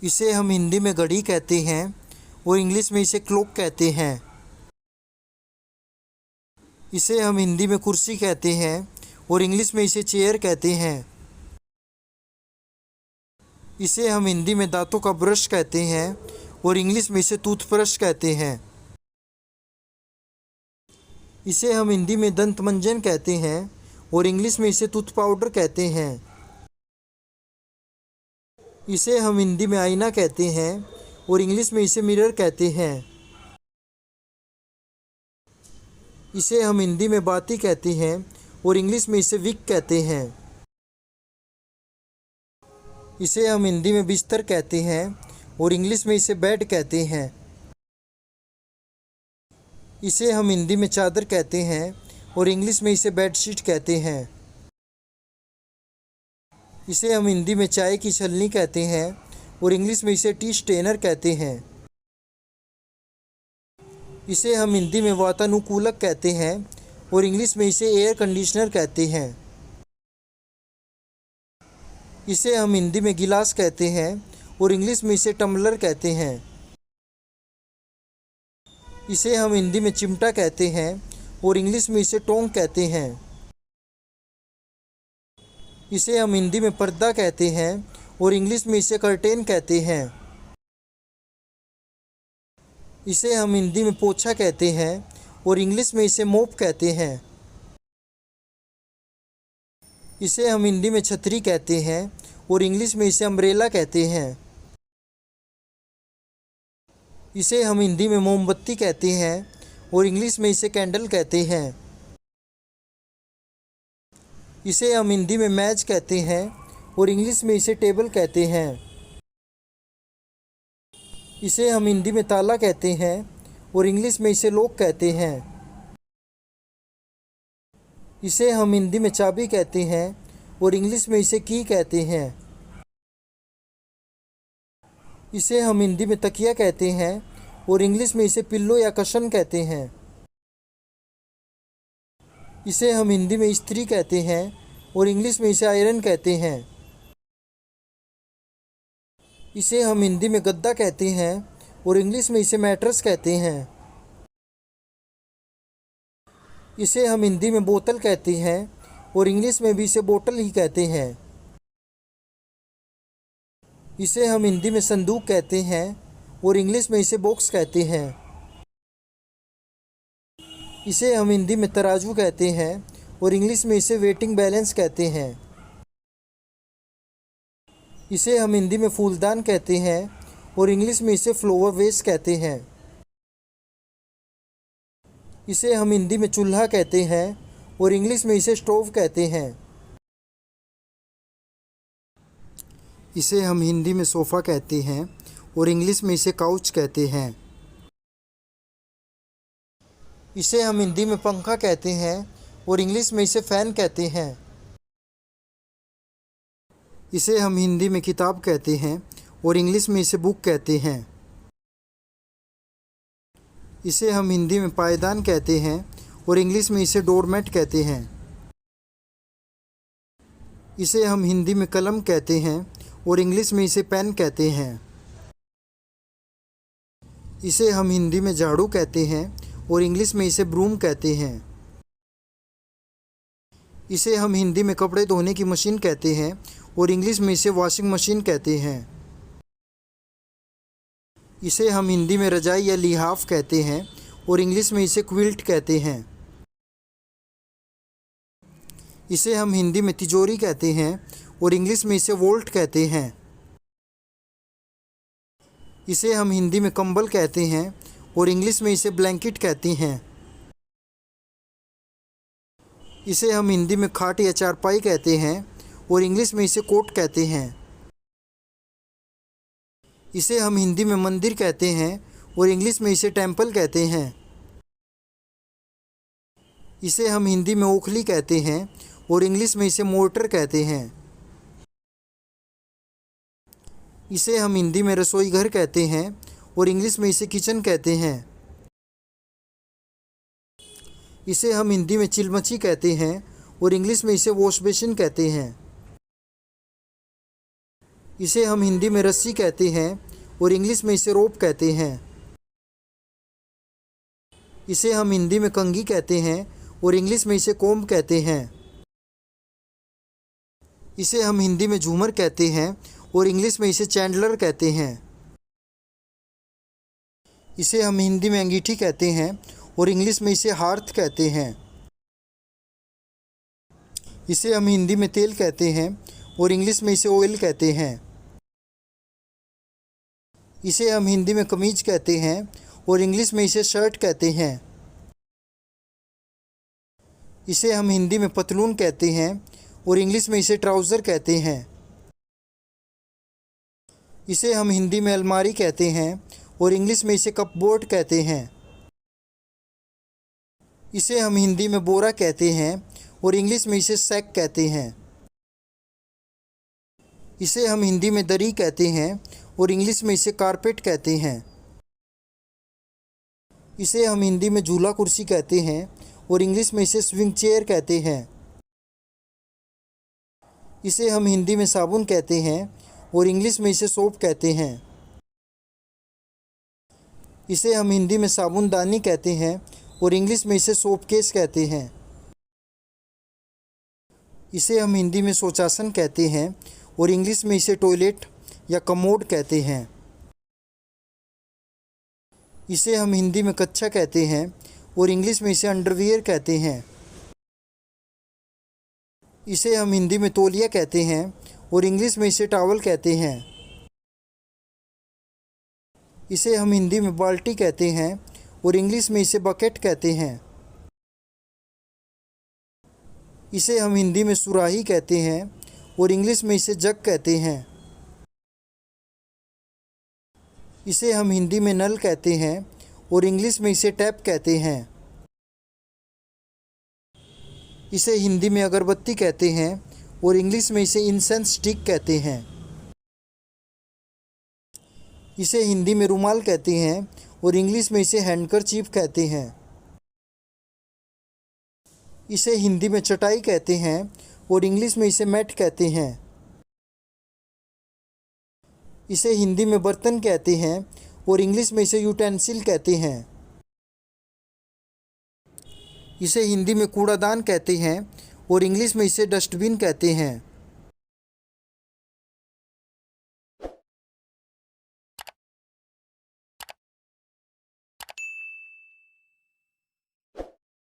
इसे हम हिंदी में घड़ी कहते हैं और इंग्लिश में इसे क्लॉक कहते हैं। इसे हम हिंदी में कुर्सी कहते हैं और इंग्लिश में इसे चेयर कहते हैं। इसे हम हिंदी में दांतों का ब्रश कहते हैं और इंग्लिश में इसे टूथब्रश कहते हैं। इसे हम हिंदी में दंत मंजन कहते हैं और इंग्लिश में इसे टूथ पाउडर कहते हैं। इसे हम हिंदी में आईना कहते हैं और इंग्लिश में इसे मिरर कहते हैं। इसे हम हिंदी में बाती कहते हैं और इंग्लिश में इसे विक कहते हैं। इसे हम हिंदी में बिस्तर कहते हैं और इंग्लिश में इसे बेड कहते हैं। इसे हम हिंदी में चादर कहते हैं और इंग्लिश में इसे बेडशीट कहते हैं। इसे हम हिंदी में चाय की छलनी कहते हैं और इंग्लिश में इसे टी स्टेनर कहते हैं। इसे हम हिंदी में वातानुकूलक कहते हैं और इंग्लिश में इसे एयर कंडीशनर कहते हैं। इसे हम हिंदी में गिलास कहते हैं और इंग्लिश में इसे टम्बलर कहते हैं। इसे हम हिंदी में चिमटा कहते हैं और इंग्लिश में इसे टोंग कहते हैं। इसे हम हिंदी में पर्दा कहते हैं और इंग्लिश में इसे कर्टेन कहते हैं। इसे हम हिंदी में पोछा कहते हैं और इंग्लिश में इसे मोप कहते हैं। इसे हम हिंदी में छतरी कहते हैं और इंग्लिश में इसे अम्ब्रेला कहते हैं। इसे हम हिंदी में मोमबत्ती कहते हैं और इंग्लिश में इसे कैंडल कहते हैं। इसे हम हिंदी में मेज कहते हैं और इंग्लिश में इसे टेबल कहते हैं। इसे हम हिंदी में ताला कहते हैं और इंग्लिश में इसे लॉक कहते हैं। इसे हम हिंदी में चाबी कहते हैं और इंग्लिश में इसे की कहते हैं। इसे हम हिंदी में तकिया कहते हैं और इंग्लिश में इसे पिल्लो या कशन कहते हैं। इसे हम हिंदी में इस्त्री कहते हैं और इंग्लिश में इसे आयरन कहते हैं। इसे हम हिंदी में गद्दा कहते हैं और इंग्लिश में इसे मैट्रेस कहते हैं। इसे हम हिंदी में बोतल कहते हैं और इंग्लिश में भी इसे बोतल ही कहते हैं। इसे हम हिंदी में संदूक कहते हैं और इंग्लिश में इसे बॉक्स कहते हैं। इसे हम हिंदी में तराजू कहते हैं और इंग्लिश में इसे वेटिंग बैलेंस कहते हैं। इसे हम हिंदी में फूलदान कहते हैं और इंग्लिश में इसे फ्लावर वेस कहते हैं। इसे हम हिंदी में चूल्हा कहते हैं और इंग्लिश में इसे स्टोव कहते हैं। इसे हम हिंदी में सोफ़ा कहते हैं और इंग्लिश में इसे काउच कहते हैं। इसे हम हिंदी में पंखा कहते हैं और इंग्लिश में इसे फ़ैन कहते हैं। इसे हम हिंदी में किताब कहते हैं और इंग्लिश में इसे बुक कहते हैं। इसे हम हिंदी में पायदान कहते हैं और इंग्लिश में इसे डोरमेट कहते हैं। इसे हम हिंदी में कलम कहते हैं और इंग्लिश में इसे पेन कहते हैं। इसे हम हिंदी में झाड़ू कहते हैं और इंग्लिश में इसे ब्रूम कहते हैं। इसे हम हिंदी में कपड़े धोने की मशीन कहते हैं और इंग्लिश में इसे वॉशिंग मशीन कहते हैं। इसे हम हिंदी में रजाई या लिहाफ कहते हैं और इंग्लिश में इसे क्विल्ट कहते हैं। इसे हम हिंदी में तिजोरी कहते हैं और इंग्लिश में इसे वोल्ट कहते हैं। इसे हम हिंदी में कंबल कहते हैं और इंग्लिश में इसे ब्लैंकेट कहते हैं। इसे हम हिंदी में खाट या चारपाई कहते हैं और इंग्लिश में इसे कोट कहते हैं। इसे हम हिंदी में मंदिर कहते हैं और इंग्लिश में इसे टेम्पल कहते हैं। इसे हम हिंदी में ओखली कहते हैं और इंग्लिश में इसे मोर्टर कहते हैं। इसे हम हिंदी में रसोई घर कहते हैं और इंग्लिश में इसे किचन कहते हैं। इसे हम हिंदी में चिलमची कहते हैं और इंग्लिश में इसे वॉश बेसिन कहते हैं। इसे हम हिंदी में रस्सी कहते हैं और इंग्लिश में इसे रोप कहते हैं। इसे हम हिंदी में कंघी कहते हैं और इंग्लिश में इसे कोम्ब कहते हैं। इसे हम हिंदी में झूमर कहते हैं और इंग्लिश में इसे चैंडलर कहते हैं। इसे हम हिंदी में अंगीठी कहते हैं और इंग्लिश में इसे हार्थ कहते हैं। इसे हम हिंदी में तेल कहते हैं और इंग्लिश में इसे ऑयल कहते हैं। इसे हम हिंदी में कमीज कहते हैं और इंग्लिश में इसे शर्ट कहते हैं। इसे हम हिंदी में पतलून कहते हैं और इंग्लिश में इसे ट्राउज़र कहते हैं। इसे हम हिंदी में अलमारी कहते हैं और इंग्लिश में इसे कपबोर्ड कहते हैं। इसे हम हिंदी में बोरा कहते हैं और इंग्लिश में इसे सैक कहते हैं। इसे हम हिंदी में दरी कहते हैं और इंग्लिश में इसे कारपेट कहते हैं। इसे हम हिंदी में झूला कुर्सी कहते हैं और इंग्लिश में इसे स्विंग चेयर कहते हैं। इसे हम हिंदी में साबुन कहते हैं और इंग्लिश में इसे सोप कहते हैं। इसे हम हिंदी में साबुनदानी कहते हैं और इंग्लिश में इसे सोप केस कहते हैं। इसे हम हिंदी में शौचासन कहते हैं और इंग्लिश में इसे टॉयलेट या कमोड कहते हैं। इसे हम हिंदी में कच्छा कहते हैं और इंग्लिश में इसे अंडरवियर कहते हैं। इसे हम हिंदी में तौलिया कहते हैं और इंग्लिश में इसे टॉवल कहते हैं। इसे हम हिंदी में बाल्टी कहते हैं और इंग्लिश में इसे बकेट कहते हैं। इसे हम हिंदी में सुराही कहते हैं और इंग्लिश में इसे जग कहते हैं। इसे हम हिंदी में नल कहते हैं और इंग्लिश में इसे टैप कहते हैं। इसे हिंदी में अगरबत्ती कहते हैं और इंग्लिश में इसे इंसेंस स्टिक कहते हैं। इसे हिंदी में रुमाल कहते हैं और इंग्लिश में इसे हैंडकरचीफ कहते हैं। इसे हिंदी में चटाई कहते हैं और इंग्लिश में इसे मैट कहते हैं। इसे हिंदी में बर्तन कहते हैं और इंग्लिश में इसे यूटेंसिल कहते हैं। इसे हिंदी में कूड़ादान कहते हैं और इंग्लिश में इसे डस्टबिन कहते हैं।